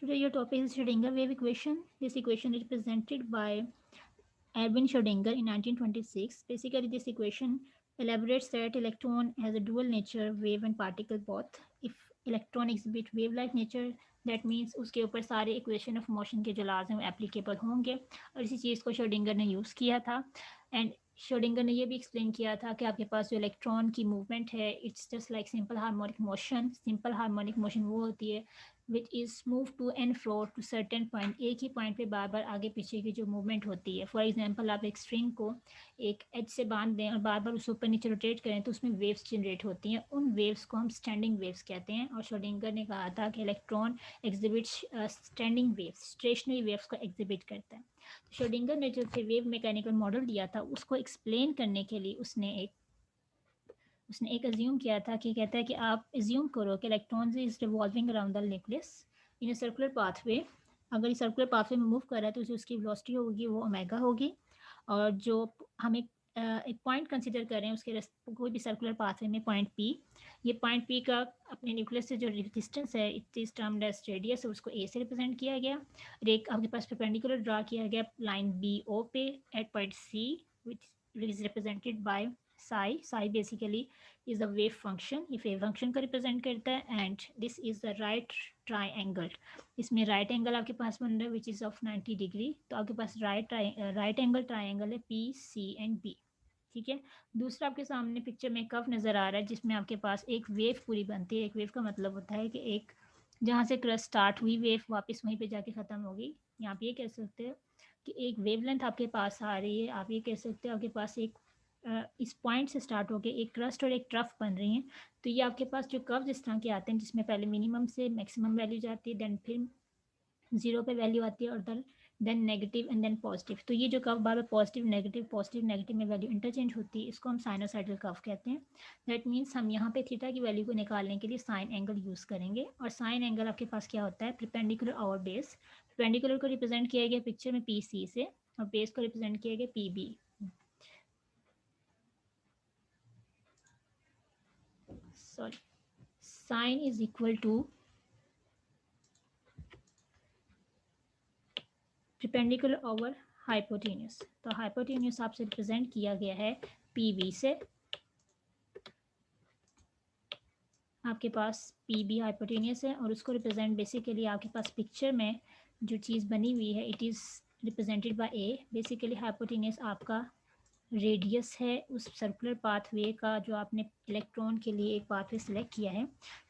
Today your topic is Schrödinger wave equation. This equation is presented by Erwin Schrödinger in 1926. Basically, this equation elaborates that electron has a dual nature, wave and particle both. If electron exhibit wave-like nature, that means उसके ऊपर सारे equation of motion के जो laws हैं वो applicable होंगे और इसी चीज़ को श्रोडिंगर ने यूज़ किया था एंड श्रोडिंगर ने ये भी एक्सप्लेन किया था कि आपके पास जो इलेक्ट्रॉन की मूवमेंट है it's just like simple harmonic motion वो होती है which is move to and fro to certain point, एक ही पॉइंट पे बार बार आगे पीछे की जो मूवमेंट होती है. फॉर एग्जांपल आप एक स्ट्रिंग को एक एज से बांध दें और बार बार उसे ऊपर नीचे रोटेट करें तो उसमें वेव्स जनरेट होती हैं. उन वेव्स को हम स्टैंडिंग वेव्स कहते हैं और श्रोडिंगर ने कहा था कि electron exhibit standing waves, stationery waves को एग्जिबिट करता है. तो श्रोडिंगर ने जो वेव मैकेनिकल मॉडल दिया था उसको एक्सप्लेन करने के लिए उसने एक अज्यूम किया था कि कहता है कि आप अज्यूम करो कि electron is revolving around the nucleus in a circular pathway. अगर इस सर्कुलर पाथवे में मूव कर रहा है तो उसकी वेलोसिटी होगी वो ओमेगा होगी. और जो हम एक पॉइंट कंसिडर कर रहे हैं उसके कोई भी सर्कुलर पाथवे में पॉइंट पी, ये पॉइंट पी का अपने न्यूक्लियस से जो डिस्टेंस है it is termed as radius, उसको ए से रिप्रेजेंट किया गया. और एक आपके पास परपेंडिकुलर ड्रा किया गया लाइन बी ओ पे at point C which is represented by psi. Psi basically is a wave function, ये wave function को represent करता है and this is the right triangle. इसमें right angle आपके पास बन रहा है which is of 90 degree. तो आपके पास right angle triangle है P, C and B. ठीक है. दूसरा आपके सामने पिक्चर में कर्व नज़र आ रहा है जिसमें आपके पास एक वेव पूरी बनती है. एक वेव का मतलब होता है कि एक जहाँ से क्रस्ट स्टार्ट हुई वेव वापस वहीं पे जाके ख़त्म होगी. यहाँ पे ये कह सकते हो कि एक वेवलेंथ आपके पास आ रही है. आप ये कह सकते हो आपके पास एक इस पॉइंट से स्टार्ट होकर एक क्रस्ट और एक ट्रफ बन रही हैं. तो ये आपके पास जो कर्व इस तरह के आते हैं जिसमें पहले मिनिमम से मैक्सिमम वैल्यू जाती है, देन फिर जीरो पे वैल्यू आती है और then negative and then positive. तो ये जो कर्व बार बार पॉजिटिव नेगेटिव में वैल्यू इंटरचेंज होती है इसको हम साइनोसाइडल कर्व कहते हैं. दैट मीन्स हम यहाँ पे थीटा की वैल्यू को निकालने के लिए साइन एंगल यूज़ करेंगे और साइन एंगल आपके पास क्या होता है परपेंडिकुलर ओवर बेस. परपेंडिकुलर को रिप्रेजेंट किया गया पिक्चर में पी सी से और बेस को रिप्रेजेंट किया गया P B. Sorry, sine is equal to perpendicular over hypotenuse. तो hypotenuse आपसे रिप्रेजेंट किया गया है PB से. आपके पास PB हाइपोटेनियस है और उसको रिप्रेजेंट बेसिकली आपके पास पिक्चर में जो चीज़ बनी हुई है it is represented by A. Basically hypotenuse आपका रेडियस है उस सर्कुलर पाथवे का जो आपने इलेक्ट्रॉन के लिए एक पाथवे सिलेक्ट किया है.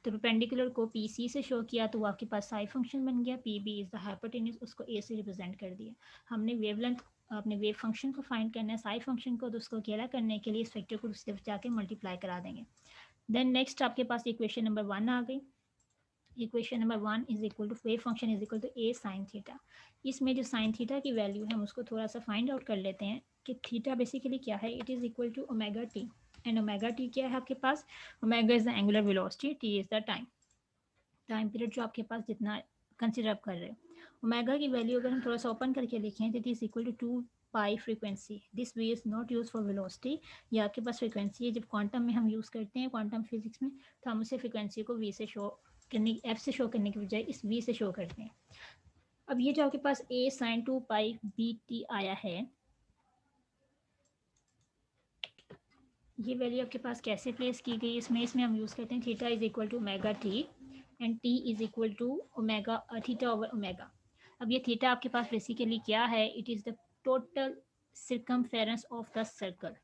तो परपेंडिकुलर को पी सी से शो किया तो वो आपके पास साई फंक्शन बन गया. P B is the hypotenuse, उसको ए से रिप्रेजेंट कर दिया. हमने वेवलेंथ अपने वेव फंक्शन को फाइंड करना है साई फंक्शन को, तो उसको अकेला करने के लिए इस फैक्टर को दूसरी तरफ जाके मल्टीप्लाई करा देंगे. देन नेक्स्ट आपके पास इक्वेशन नंबर 1 आ गई. Equation number 1 is equal to wave function is equal to a sine theta. इसमें जो साइन थीटा की वैल्यू है हम उसको थोड़ा सा फाइंड आउट कर लेते हैं कि थीटा बेसिकली क्या है. It is equal to omega t and omega t क्या है आपके पास. Omega is the angular velocity, t is the time period जो आपके पास जितना कंसिडर कर रहे हो. ओमेगा की वैल्यू अगर हम थोड़ा सा ओपन करके लिखें तो it is equal to 2 pi frequency. This v is not use for velocity. ये आपके पास फ्रीक्वेंसी है. जब क्वांटम में हम यूज़ करते हैं क्वांटम फिजिक्स में तो हम उसे फ्रीक्वेंसी को वी से शो करने, एफ से शो करने के बजाय इस वी से शो करते हैं. अब ये जो आपके पास ए साइन 2 पाई बी टी आया है ये वैल्यू आपके पास कैसे प्लेस की गई इसमें हम यूज़ करते हैं theta is equal to omega t and t is equal to omega theta over omega. अब ये थीटा आपके पास बेसिकली क्या है. It is the total circumference of the circle.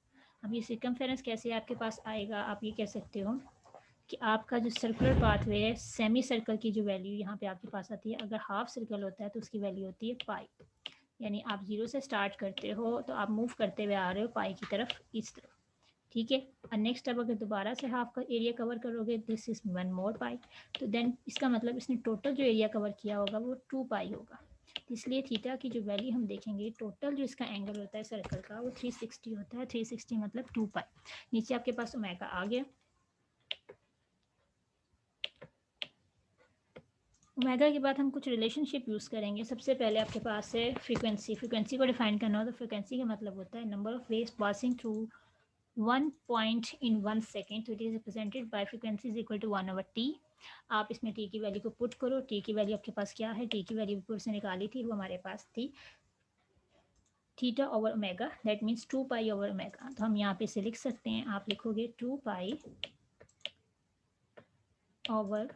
अब ये सर्कमफेरेंस कैसे आपके पास आएगा. आप ये कह सकते हो कि आपका जो सर्कुलर पाथवे है सेमी सर्कल की जो वैल्यू यहाँ पे आपके पास आती है, अगर हाफ सर्कल होता है तो उसकी वैल्यू होती है पाई. यानी आप जीरो से स्टार्ट करते हो तो आप मूव करते हुए आ रहे हो पाई की तरफ इस तरफ. ठीक है. और नेक्स्ट अब अगर दोबारा से हाफ का एरिया कवर करोगे दिस इज 1 मोर पाई. तो देन इसका मतलब इसने टोटल जो एरिया कवर किया होगा वो 2 पाई होगा. इसलिए थीटा की जो वैल्यू हम देखेंगे टोटल जो इसका एंगल होता है सर्कल का वो 360 होता है. 360 मतलब 2 पाई. नीचे आपके पास ओमेगा आ गया. ओमेगा के बाद हम कुछ रिलेशनशिप यूज़ करेंगे. सबसे पहले आपके पास है फ्रीक्वेंसी को डिफाइन करना हो तो फ्रीक्वेंसी का मतलब होता है number of waves passing through one point in 1 second. तो it is represented by frequency is equal to 1 over t. आप इसमें टी की वैल्यू को पुट करो। टी की वैल्यू आपके पास क्या है, टी की वैल्यू पूरे से निकाली थी, वो हमारे पास थी theta over omega, that means 2 pi over omega. तो हम यहाँ पे इसे लिख सकते हैं, आप लिखोगे 2 पाई ओवर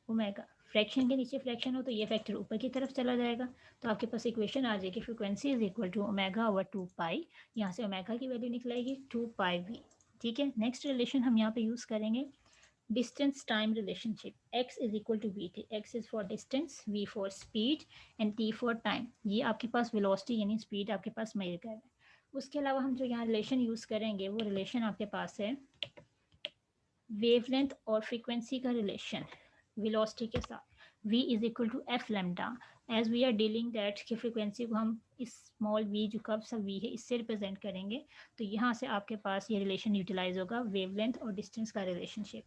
ओमेगा। फ्रैक्शन के नीचे फ्रैक्शन हो तो ये फैक्टर ऊपर की तरफ चला जाएगा, तो आपके पास इक्वेशन आ जाएगी frequency is equal to omega over 2 pi. यहाँ से ओमेगा की वैल्यू निकलेगी 2 पाई वी। ठीक है, नेक्स्ट रिलेशन हम यहाँ पे यूज़ करेंगे distance time relationship. x is equal to v t, x is for distance, v for speed and t for time. ये आपके पास वेलोसिटी यानी स्पीड आपके पास मेजर कर रहा है। उसके अलावा हम जो यहाँ रिलेशन यूज़ करेंगे वो रिलेशन आपके पास है वेवलेंथ और फ्रीक्वेंसी का रिलेशन वेलोसिटी के साथ। v is equal to f lambda, as we are dealing that कि फ्रीक्वेंसी को हम इस स्मॉल v जो कब सा v है इससे रिप्रेजेंट करेंगे, तो यहाँ से आपके पास ये रिलेशन यूटिलाइज होगा वेवलेंथ और डिस्टेंस का relationship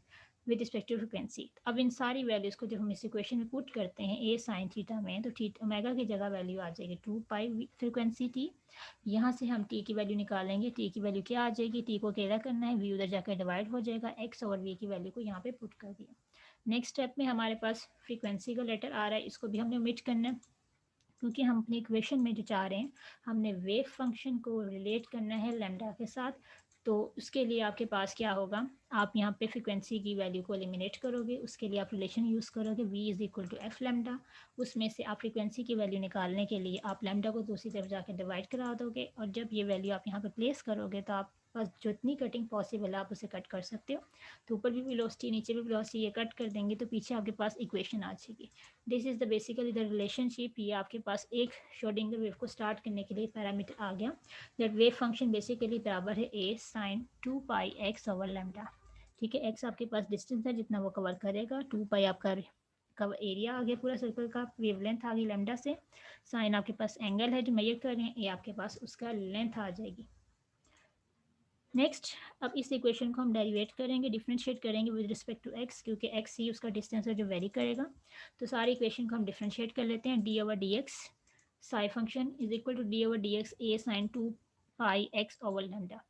with respect to frequency. अब इन सारी वैल्यूज़ को जब हम इस इक्वेशन में पुट करते हैं ए साइन थीटा में, तो थीटा ओमेगा की जगह वैल्यू आ जाएगी 2 पाई फ्रीक्वेंसी टी। यहाँ से हम टी की वैल्यू निकालेंगे, टी की वैल्यू क्या आ जाएगी, टी को अकेला करना है, वी उधर जाकर डिवाइड हो जाएगा, एक्स और वी की वैल्यू को यहाँ पे पुट कर दिया। नेक्स्ट स्टेप में हमारे पास फ्रीक्वेंसी का लेटर आ रहा है, इसको भी हमने ओमिट करना है क्योंकि हम अपनी इक्वेशन में जो चाह रहे हैं हमने वेव फंक्शन को रिलेट करना है लैम्डा के साथ। तो उसके लिए आपके पास क्या होगा, आप यहाँ पे फ्रीक्वेंसी की वैल्यू को एलिमिनेट करोगे, उसके लिए आप रिलेशन यूज़ करोगे v is equal to f lambda. उसमें से आप फ्रीक्वेंसी की वैल्यू निकालने के लिए आप लेमडा को दूसरी तरफ जाकर डिवाइड करा दोगे, और जब ये वैल्यू आप यहाँ पे प्लेस करोगे तो आप बस जितनी कटिंग पॉसिबल है आप उसे कट कर सकते हो। तो ऊपर भी वेलोसिटी नीचे भी वेलोसिटी, ये कट कर देंगे तो पीछे आपके पास इक्वेशन आ जाएगी। This is the basically the relationship. ये आपके पास एक श्रोडिंगर वेव को स्टार्ट करने के लिए पैरामीटर आ गया, दैट वेव फंक्शन बेसिकली बराबर है a sine 2 pi x over lambda. ठीक है, x आपके पास डिस्टेंस है जितना वो कवर करेगा, 2 पाई आपका कवर एरिया आ गया पूरा सर्कल का, वेवलेंथ आ गई लैम्डा से, साइन आपके पास एंगल है जो मेजर कर रहे हैं, ये आपके पास उसका लेंथ आ जाएगी। नेक्स्ट, अब इस इक्वेशन को हम डेरिवेट करेंगे, डिफरेंशिएट करेंगे विद रिस्पेक्ट टू x, क्योंकि x ही उसका डिस्टेंस है जो वेरी करेगा। तो सारी इक्वेशन को हम डिफरेंशिएट कर लेते हैं, d over D x psi function is equal to d over D x a sine 2 pi x over lambda.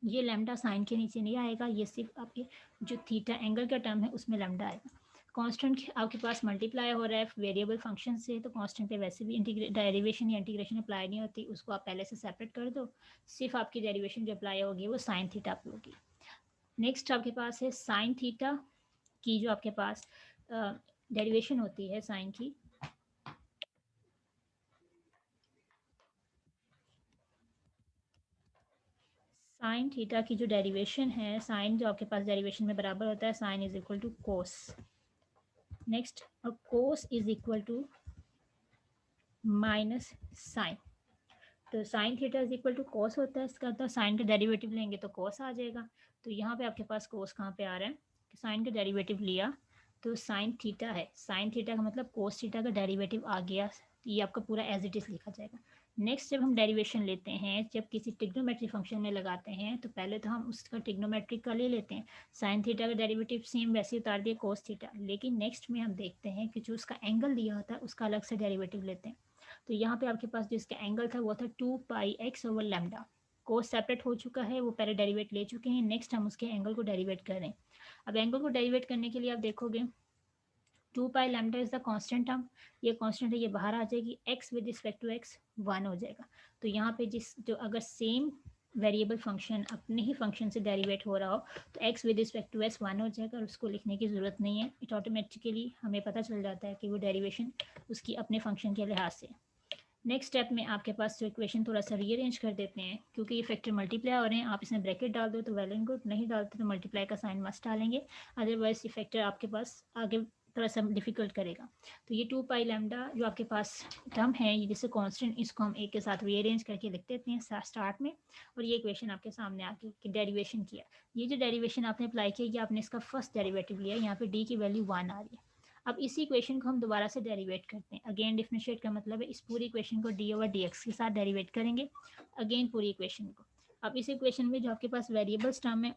ये लैम्डा साइन के नीचे नहीं आएगा, ये सिर्फ आपके जो थीटा एंगल का टर्म है उसमें लैम्डा आएगा। कांस्टेंट आपके पास मल्टीप्लाई हो रहा है वेरिएबल फंक्शन से, तो कांस्टेंट पे वैसे भी डेरिवेशन या इंटीग्रेशन अप्लाई नहीं होती, उसको आप पहले से सेपरेट कर दो, सिर्फ आपकी डेरिवेशन जो अप्लाई होगी वो साइन थीटा पे होगी। नेक्स्ट आपके पास है साइन थीटा की जो आपके पास डेरिवेशन होती है साइन की, साइन थीटा की जो डेरिवेशन है, साइन जो आपके पास डेरिवेशन में बराबर होता है sine is equal to cos. Next, cos is equal to minus sine. तो sine theta is equal to cos होता है, इसका तो साइन का डेरिवेटिव लेंगे तो कोस आ जाएगा। तो यहाँ पे आपके पास कोस कहाँ पे आ रहा है कि साइन का डेरिवेटिव लिया तो साइन थीटा है, साइन थीटा का मतलब कोस थीटा का डेरिवेटिव आ गया, ये आपका पूरा एज इट इज लिखा जाएगा। नेक्स्ट, जब हम डेरिवेशन लेते हैं, जब किसी ट्रिग्नोमेट्री फंक्शन में लगाते हैं, तो पहले तो हम उसका ट्रिग्नोमेट्रिक का ले लेते हैं, साइन थीटा का डेरिवेटिव सेम वैसे उतार दिया कोस थीटा, लेकिन नेक्स्ट में हम देखते हैं कि जो उसका एंगल दिया होता है उसका अलग से डेरिवेटिव लेते हैं। तो यहाँ पे आपके पास जो इसका एंगल था वो था 2 पाई x ओवर लैम्डा। कोस सेपरेट हो चुका है, वो पहले डेरिवेट ले चुके हैं, नेक्स्ट हम उसके एंगल को डेरिवेट कर रहे हैं। अब एंगल को डेरिवेट करने के लिए आप देखोगे 2 pi lambda is the constant term, ये कांस्टेंट है, ये बाहर आ जाएगी, x with respect to x 1 हो जाएगा। तो यहाँ पे जिस जो अगर सेम वेरिएबल फंक्शन अपने ही फंक्शन से डेरिवेट हो रहा हो तो x with respect to s 1 हो जाएगा और उसको लिखने की ज़रूरत नहीं है, इट ऑटोमेटिकली हमें पता चल जाता है कि वो डेरिवेशन उसकी अपने फंक्शन के लिहाज से। नेक्स्ट स्टेप में आपके पास जो इक्वेशन थोड़ा सा रीअरेंज कर देते हैं, क्योंकि ये फैक्टर मल्टीप्लाई हो रहे हैं, आप इसमें ब्रैकेट डाल दो तो वेल एंड गुड, नहीं डालते तो मल्टीप्लाई का साइन मस्ट डालेंगे, अदरवाइज ये फैक्टर आपके पास आगे थोड़ा सा डिफिकल्ट करेगा। तो ये 2 पाई लैम्डा जो आपके पास टर्म है, ये जिससे कांस्टेंट, इसको हम एक के साथ रीअरेंज करके लिख देते हैं स्टार्ट में, और ये इक्वेशन आपके सामने आके कि डेरिवेशन किया, ये जो डेरिवेशन आपने अप्लाई किया, ये आपने इसका फर्स्ट डेरिवेटिव लिया, यहाँ पे डी की वैल्यू 1 आ रही है। अब इसी इक्वेशन को हम दोबारा से डेरिवेट करते हैं, अगेन डिफरेंशिएट का मतलब है इस पूरी इक्वेशन को डी ओवर डी एक्स के साथ डेरिवेट करेंगे, अगेन पूरी इक्वेशन को। अब इस इक्वेशन में जो आपके पास वेरिएबल्स टर्म है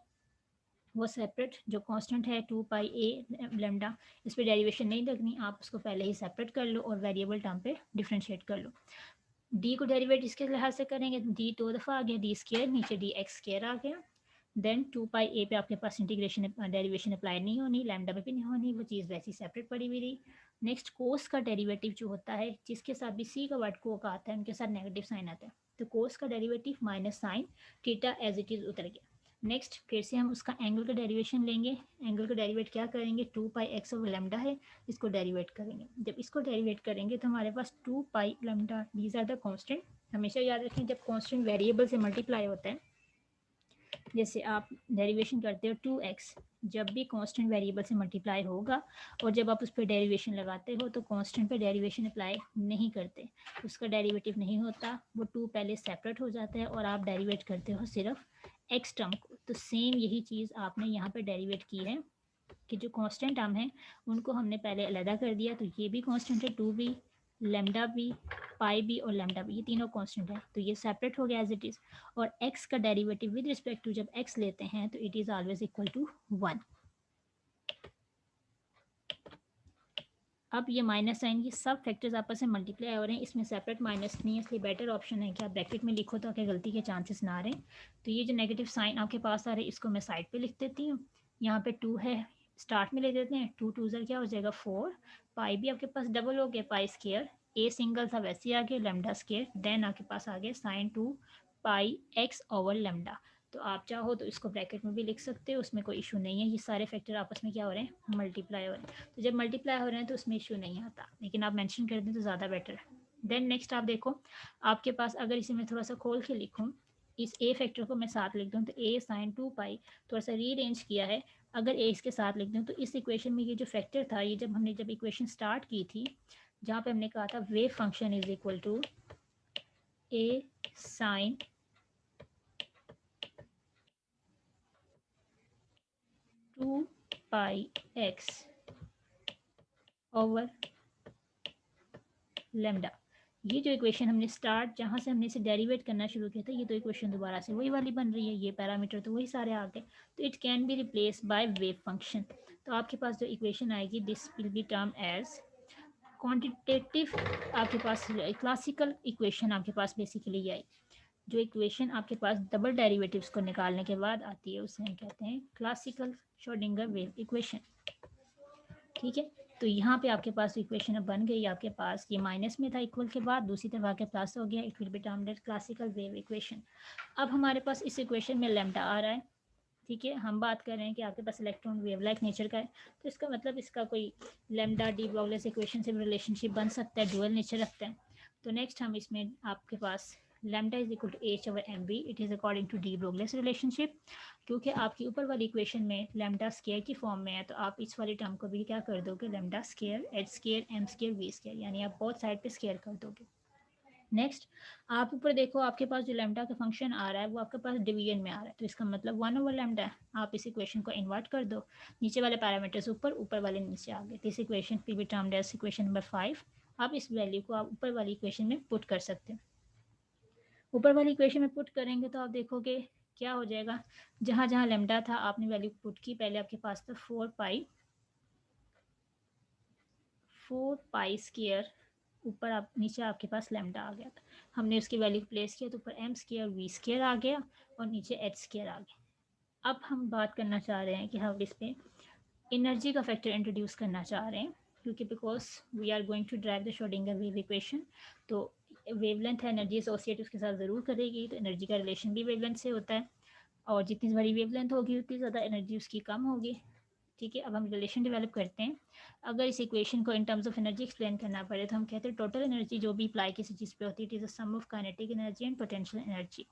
वो सेपरेट, जो कांस्टेंट है 2 पाई ए लेमडा, इस पर डेरिवेशन नहीं लगनी, आप उसको पहले ही सेपरेट कर लो और वेरिएबल टर्म पे डिफरेंशिएट कर लो। डी को डेरिवेट इसके लिहाज से करेंगे, डी 2 दफ़ा आ गया, डी स्केयर नीचे डी एक्स स्केयर आ गया, देन 2 पाई ए पे आपके पास इंटीग्रेशन डेरिवेशन अप्लाई नहीं होनी, लैम्डा में भी नहीं होनी, वो चीज़ वैसी सेपरेट पड़ी हुई रही। नेक्स्ट कोस का डेरिवेटिव जो होता है, जिसके साथ भी सी का वर्ड को का आता है, उनके साथ नेगेटिव साइन आता है, तो कोस का derivative minus sine theta as it is उतर गया। नेक्स्ट फिर से हम उसका एंगल का डेरिवेशन लेंगे। एंगल का डेरिवेट क्या करेंगे, 2 पाई एक्स ओवर लैम्डा है, इसको डेरिवेट करेंगे। जब इसको डेरिवेट करेंगे तो हमारे पास 2 pi lambda, these are the constant. हमेशा याद रखें जब कांस्टेंट वेरिएबल से मल्टीप्लाई होता है, जैसे आप डेरिवेशन करते हो 2x, जब भी कांस्टेंट वेरिएबल से मल्टीप्लाई होगा और जब आप उस पर डेरिवेशन लगाते हो तो कांस्टेंट पे डेरिवेशन अप्लाई नहीं करते, उसका डेरिवेटिव नहीं होता, वो 2 पहले सेपरेट हो जाता है और आप डेरिवेट करते हो सिर्फ x टर्म को। तो सेम यही चीज़ आपने यहाँ पे डेरिवेट की है कि जो कांस्टेंट टर्म है उनको हमने पहले अलग कर दिया, तो ये भी कांस्टेंट है 2b, लेमडा भी, पाई भी और लेमडा भी, ये तीनों कांस्टेंट है, तो ये सेपरेट हो गया एज इट इज़। और x का डेरिवेटिव विद रिस्पेक्ट टू जब x लेते हैं तो it is always equal to 1। अब ये माइनस साइन, ये सब फैक्टर्स आपस में मल्टीप्लाई हो रहे हैं, इसमें सेपरेट माइनस नहीं है, इसलिए बेटर ऑप्शन है कि आप ब्रैकेट में लिखो ताकि गलती के चांसेस ना रहे। तो ये जो नेगेटिव साइन आपके पास आ रहे हैं इसको मैं साइड पे लिख देती हूँ। यहाँ पे 2 है, स्टार्ट में ले देते हैं, 2 2 क्या हो जाएगा 4, पाई भी आपके पास डबल हो गया, पाई स्केयर, ए सिंगल था वैसे आ गया लेमडा स्केयर, देन आपके पास आ गया sign 2 pi x over lambda. तो आप चाहो तो इसको ब्रैकेट में भी लिख सकते हो, उसमें कोई इशू नहीं है, ये सारे फैक्टर आपस में क्या हो रहे हैं, मल्टीप्लाई हो रहे हैं। तो जब मल्टीप्लाई हो रहे हैं तो उसमें इशू नहीं आता, लेकिन आप मेंशन कर दें तो ज़्यादा बेटर है। देन नेक्स्ट आप देखो, आपके पास अगर इसे मैं थोड़ा सा खोल के लिखूँ, इस ए फैक्टर को मैं साथ लिख दूँ तो ए साइन 2 पाई, थोड़ा सा रीअरेंज किया है, अगर ए इसके साथ लिख दूँ तो इस इक्वेशन में ये जो फैक्टर था, ये जब हमने जब इक्वेशन स्टार्ट की थी, जहाँ पे हमने कहा था wave function is equal to a sine 2 pi x over lambda, ये जो इक्वेशन हमने स्टार्ट जहाँ से हमने इसे डेरिवेट करना शुरू किया था, ये तो इक्वेशन दोबारा से वही वाली बन रही है, ये पैरामीटर तो वही सारे आ गए, तो it can be replace by wave function. तो आपके पास जो इक्वेशन आएगी, this will be term as quantitative, आपके पास क्लासिकल इक्वेशन आपके पास बेसिकली ये आई, जो इक्वेशन आपके पास डबल डेरिवेटिव्स को निकालने के बाद आती है उसे हम कहते हैं क्लासिकल श्रोडिंगर वेव इक्वेशन। ठीक है, तो यहाँ पे आपके पास इक्वेशन अब बन गई, आपके पास ये माइनस में था इक्वल के बाद, दूसरी तरफ आके प्लस हो गया, it will be termed as classical wave equation. अब हमारे पास इस इक्वेशन में लैम्डा आ रहा है, ठीक है, हम बात कर रहे हैं कि आपके पास इलेक्ट्रॉन वेव लाइक नेचर का है, तो इसका मतलब इसका कोई लैम्डा डी ब्रोगलीस इक्वेशन से रिलेशनशिप बन सकता है, डुअल नेचर रखता है। तो नेक्स्ट हम इसमें आपके पास lambda is equal to H over M B, it is according to de Broglie's relationship, क्योंकि आपकी ऊपर वाली इक्वेशन में लैम्डा स्केयर की फॉर्म में है, तो आप इस वाली टर्म को भी क्या कर दोगे, lambda square H square M square V square, यानी आप बहुत साइड पे स्केयर कर दोगे। नेक्स्ट आप ऊपर देखो, आपके पास जो लैम्डा का फंक्शन आ रहा है वो आपके पास डिवीजन में आ रहा है, तो इसका मतलब 1 ओवर लैम्डा है। आप इस इक्वेशन को इन्वर्ट कर दो, नीचे वाले पैरामीटर्स ऊपर, ऊपर वाले नीचे आ गए, this equation will be termed as equation number 5। आप इस वैल्यू को आप ऊपर वाली इक्वेशन में पुट कर सकते हो। ऊपर वाली इक्वेशन में पुट करेंगे तो आप देखोगे क्या हो जाएगा, जहाँ जहाँ लेमडा था आपने वैल्यू पुट की, पहले आपके पास था 4 पाई स्केयर, ऊपर आप नीचे आपके पास लेमडा आ गया था, हमने उसकी वैल्यू प्लेस किया तो ऊपर एम स्केयर वी स्केयर आ गया और नीचे एच स्केयर आ गया। अब हम बात करना चाह रहे हैं कि हम इस पर एनर्जी का फैक्टर इंट्रोड्यूस करना चाह रहे हैं, क्योंकि because we are going to drive the Schrodinger wave equation, तो वेवलेंथ है एनर्जी एसोसिएट उसके साथ ज़रूर करेगी, तो एनर्जी का रिलेशन भी वेवलेंथ से होता है, और जितनी बड़ी वेवलेंथ होगी उतनी ज़्यादा एनर्जी उसकी कम होगी। ठीक है, अब हम रिलेशन डेवलप करते हैं। अगर इस इक्वेशन को in terms of energy explain करना पड़े तो हम कहते हैं टोटल एनर्जी जो भी अप्लाई किसी चीज़ पे होती है, it is a sum of kinetic energy and potential energy.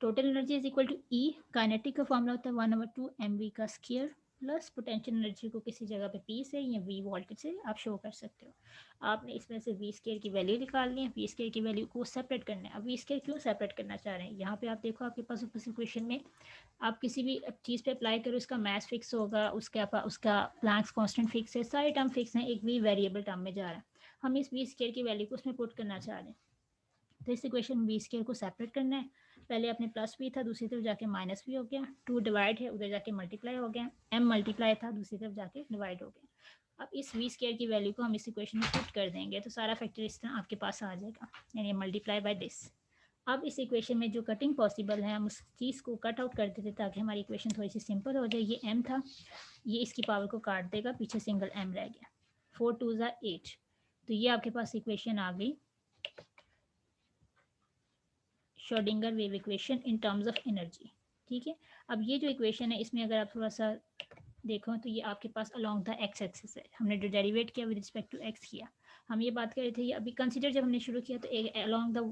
Total energy is equal to E, kinetic का फॉर्मूला होता है 1/2 mv का स्क्वायर, प्लस पोटेंशियल एनर्जी को किसी जगह पे पी से या वी वोल्टेज से आप शो कर सकते हो। आपने इसमें से वी स्क्वायर की वैल्यू निकालनी है, वी स्क्वायर की वैल्यू को सेपरेट करना है। अब वी स्क्वायर क्यों सेपरेट करना चाह रहे हैं, यहाँ पे आप देखो आपके पास उस इक्वेशन में आप किसी भी चीज़ पे अप्लाई करो, उसका मैथ फिक्स होगा, उसका प्लैंक्स कांस्टेंट फिक्स है, सारे टर्म फिक्स हैं, एक वी वेरिएबल टर्म में जा रहा है, हम इस वी स्क्वायर की वैल्यू को उसमें पुट करना चाह रहे हैं। तो इस इक्वेशन में वी स्क्वायर को सेपरेट करना है, पहले अपने प्लस भी था दूसरी तरफ जाके माइनस भी हो गया, 2 डिवाइड है उधर जाके मल्टीप्लाई हो गया, m मल्टीप्लाई था दूसरी तरफ जाके डिवाइड हो गया। अब इस वी स्क्वायर की वैल्यू को हम इस इक्वेशन में पुट कर देंगे तो सारा फैक्टर इस तरह आपके पास आ जाएगा, यानी मल्टीप्लाई बाय दिस। अब इस इक्वेशन में जो कटिंग पॉसिबल है हम उस चीज़ को कट आउट कर देते ताकि हमारी इक्वेशन थोड़ी सी सिंपल हो जाए। ये m था, ये इसकी पावर को काट देगा, पीछे सिंगल m रह गया, 4 2 8। तो ये आपके पास इक्वेशन आ गई Schrodinger wave equation in terms of energy. ठीक है, अब ये जो इक्वेशन है इसमें अगर आप थोड़ा सा देखो तो ये आपके पास अलोंग द एक्स एक्सिस है, हमने जो डेरिवेट किया विद रिस्पेक्ट टू एक्स किया। हम ये बात कर रहे थे ये अभी कंसिडर जब हमने शुरू किया तो एक अलोंग द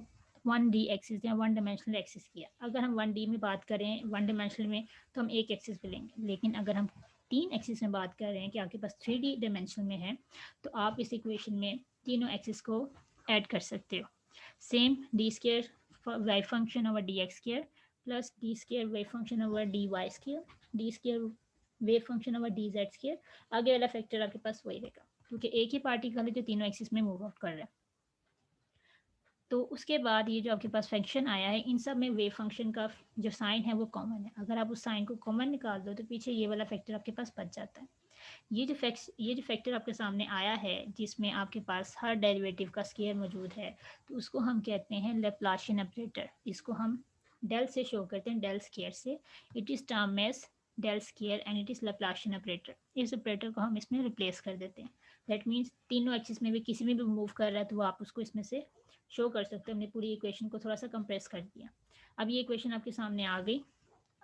1D एक्सिस या 1 डायमेंशनल एक्सिस किया। अगर हम 1D में बात करें 1 डायमेंशनल में तो हम एक एक्सिस पे लेंगे, लेकिन अगर हम 3 एक्सिस में बात कर रहे हैं कि आपके पास 3D डायमेंशनल में है तो आप इस इक्वेशन में तीनों एक्सिस को ऐड कर सकते हो। Same D square Y function over D X square plus D square wave function over D Y square, D square wave function over D Z square. आगे वाला फैक्टर आपके पास वही रहेगा क्योंकि एक ही पार्टिकल है जो तीनों एक्सिस में मूव आउट कर रहा है। तो उसके बाद ये जो आपके पास फंक्शन आया है इन सब में वेव फंक्शन का जो साइन है वो कॉमन है। अगर आप उस साइन को कॉमन निकाल दो तो पीछे ये वाला फैक्टर आपके पास बच जाता है। ये जो फैक्टर आपके सामने आया है जिसमें आपके पास हर डेरिवेटिव का स्केयर मौजूद है तो उसको हम कहते हैं लैप्लाशियन ऑपरेटर। इसको हम डेल से शो करते हैं, डेल स्केयर से। It is term as del square and it is Laplacian operator. इस ऑपरेटर को हम इसमें रिप्लेस कर देते हैं। दैट मीन्स तीनों एक्सिस में भी किसी में भी मूव कर रहा है तो वो आप उसको इसमें से शो कर सकते हैं। हमने पूरी इक्वेशन को थोड़ा सा कंप्रेस कर दिया। अब ये इक्वेशन आपके सामने आ गई।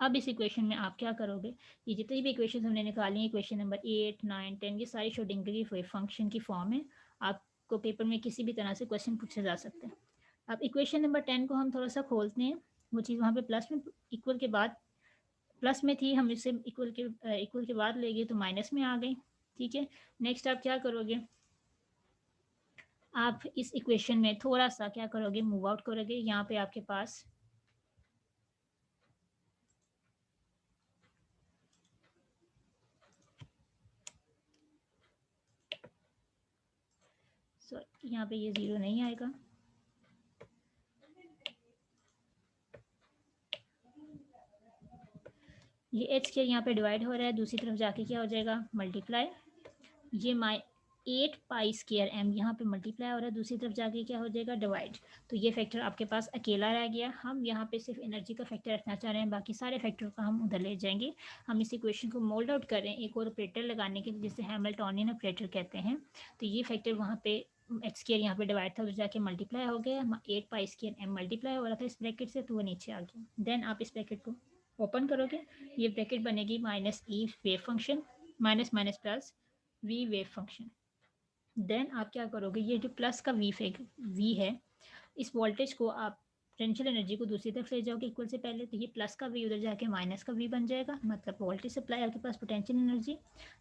अब इस इक्वेशन में आप क्या करोगे, ये जितनी भी इक्वेशन हमने निकाली है इक्वेशन नंबर 8 9 10 ये सारी श्रोडिंगर की वेव फंक्शन की फॉर्म है। आपको पेपर में किसी भी तरह से क्वेश्चन पूछे जा सकते हैं। अब इक्वेशन नंबर 10 को हम थोड़ा सा खोलते हैं। वो चीज़ वहाँ पे प्लस में इक्वल के बाद प्लस में थी, हम इसे इक्वल के बाद ले गए तो माइनस में आ गई। ठीक है, नेक्स्ट आप क्या करोगे, आप इस इक्वेशन में थोड़ा सा क्या करोगे, मूव आउट करोगे। यहाँ पे आपके पास यहाँ पे ये जीरो नहीं आएगा। ये एच के यहाँ पे डिवाइड हो रहा है, दूसरी तरफ जाके क्या हो जाएगा, मल्टीप्लाई। ये माई 8 पाई स्केयर एम यहाँ पे मल्टीप्लाई हो रहा है, दूसरी तरफ जाके क्या हो जाएगा, डिवाइड। तो ये फैक्टर आपके पास अकेला रह गया। हम यहाँ पे सिर्फ एनर्जी का फैक्टर रखना चाह रहे हैं, बाकी सारे फैक्टर का हम उधर ले जाएंगे। हम इस इक्वेशन को मोल्ड आउट कर रहे हैं एक और ऑपरेटर लगाने के लिए जिसे हैमिल्टोनियन ऑपरेटर कहते हैं। तो ये फैक्टर वहाँ पे एक्स स्केयर यहाँ पे डिवाइड था, उधर जाके मल्टीप्लाई हो गया। 8 पाई स्केयर एम मल्टीप्लाई हो रहा था इस ब्रैकेट से, तो वो नीचे आ गया। देन आप इस ब्रैकेट को ओपन करोगे, ये ब्रैकेट बनेगी minus E wave function minus minus plus V wave function. Then आप क्या करोगे, ये जो प्लस का वी है इस वोल्टेज को आप पोटेंशियल एनर्जी को दूसरी तरफ ले जाओगे इक्वल से पहले, तो ये प्लस का वी उधर जाके माइनस का वी बन जाएगा, मतलब वोल्टेज सप्लाई आपके पास पोटेंशियल एनर्जी।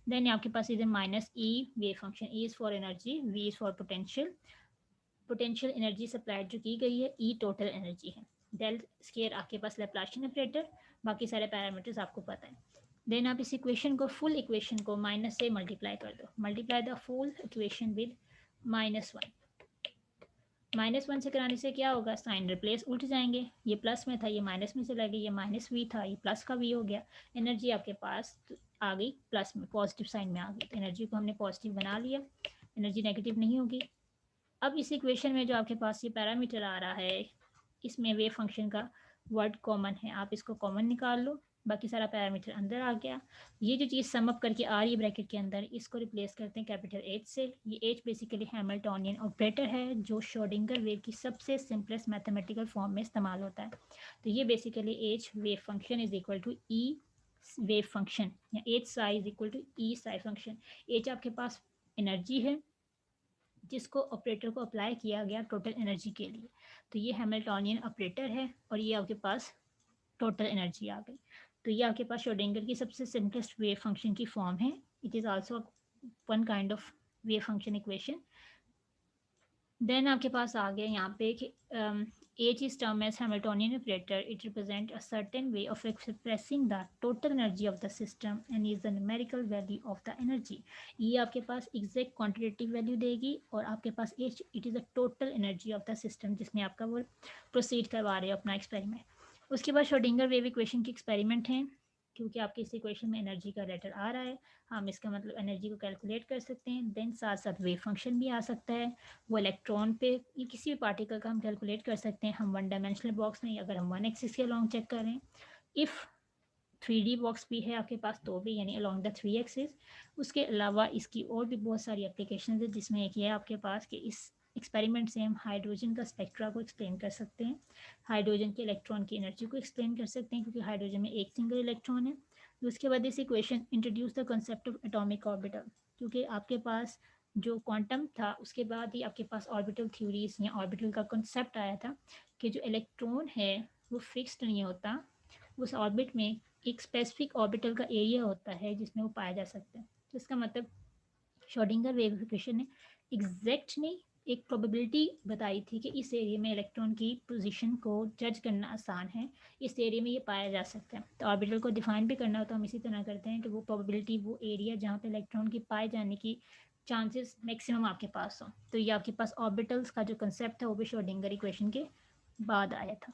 देन आपके पास इधर minus E wave function, E is for energy, V is for potential. Potential energy supplied जो की गई है, ई टोटल एनर्जी है। डेल स्केयर आपके पास लैप्लाशियन ऑपरेटर, बाकी सारे पैरामीटर्स आपको पता है। देन आप इस इक्वेशन को फुल इक्वेशन को माइनस से मल्टीप्लाई कर दो, multiply the full equation with -1। -1 से कराने से क्या होगा, साइन रिप्लेस उल्ट जाएंगे। ये प्लस में था, ये माइनस में चला गया, ये माइनस वी था, ये प्लस का वी हो गया। एनर्जी आपके पास आ गई प्लस में, पॉजिटिव साइन में आ गई। तो एनर्जी को हमने पॉजिटिव बना लिया, एनर्जी नेगेटिव नहीं होगी। अब इस इक्वेशन में जो आपके पास ये पैरामीटर आ रहा है इसमें वेव फंक्शन का वर्ड कॉमन है, आप इसको कॉमन निकाल लो, बाकी सारा पैरामीटर अंदर आ गया। ये जो चीज़ समअप करके आ रही है ब्रैकेट के अंदर, इसको रिप्लेस करते हैं कैपिटल एच से। ये एच बेसिकली हैमिल्टोनियन ऑपरेटर है जो श्रोडिंगर वेव की सबसे सिंपलेस्ट मैथमेटिकल फॉर्म में इस्तेमाल होता है। तो ये basically H wave function is equal to E wave function, या H psi is equal to E psi function. H आपके पास एनर्जी है जिसको ऑपरेटर को अप्लाई किया गया टोटल एनर्जी के लिए। तो ये हैमिल्टोनियन ऑपरेटर है और ये आपके पास टोटल एनर्जी आ गई। तो ये आपके पास श्रोडिंगर की सबसे सिंपलेस्ट वेव फंक्शन की फॉर्म है। It is also one kind of wave function equation. Then आपके पास आ गया यहाँ पे कि H is termed as Hamiltonian operator. It represents a certain way of expressing the total energy of the system and is the numerical value of the energy. ये आपके पास exact quantitative value देगी और आपके पास H it is the total energy of the system जिसमें आपका वो proceed करवा रहे हो अपना experiment। उसके बाद श्रोडिंगर वेव इक्वेशन की एक्सपेरिमेंट है। क्योंकि आपके इस इक्वेशन में एनर्जी का लेटर आ रहा है, हम इसका मतलब एनर्जी को कैलकुलेट कर सकते हैं। देन साथ साथ वेव फंक्शन भी आ सकता है, वो इलेक्ट्रॉन पे या किसी भी पार्टिकल का हम कैलकुलेट कर सकते हैं। हम वन डायमेंशनल बॉक्स में अगर हम वन एक्सिस के अलॉन्ग चेक करें, इफ़ 3D बॉक्स भी है आपके पास तो भी, यानी अलॉन्ग द 3 एक्सिस। उसके अलावा इसकी और भी बहुत सारी एप्लीकेशन है, जिसमें एक ये है आपके पास कि इस एक्सपेरिमेंट से हम हाइड्रोजन का स्पेक्ट्रा को एक्सप्लेन कर सकते हैं, हाइड्रोजन के इलेक्ट्रॉन की एनर्जी को एक्सप्लेन कर सकते हैं, क्योंकि हाइड्रोजन में एक सिंगल इलेक्ट्रॉन है। उसके बाद इस equation introduce the concept of atomic orbital, क्योंकि आपके पास जो क्वांटम था उसके बाद ही आपके पास ऑर्बिटल थ्योरीज या ऑर्बिटल का कंसेप्ट आया था कि जो इलेक्ट्रॉन है वो फिक्स्ड नहीं होता, उस ऑर्बिट में एक स्पेसिफिक ऑर्बिटल का एरिया होता है जिसमें वो पाया जा सकता है। तो इसका मतलब श्रोडिंगर वेव इक्वेशन ने एग्जैक्ट नहीं, एक प्रोबेबिलिटी बताई थी कि इस एरिया में इलेक्ट्रॉन की पोजीशन को जज करना आसान है, इस एरिया में ये पाया जा सकता है। तो ऑर्बिटल को डिफाइन भी करना हो तो हम इसी तरह करते हैं कि वो प्रोबेबिलिटी, वो एरिया जहाँ पे इलेक्ट्रॉन की पाए जाने की चांसेस मैक्सिमम आपके पास हो। तो ये आपके पास ऑर्बिटल्स का जो कंसेप्ट था वो भी श्रोडिंगर इक्वेशन के बाद आया था।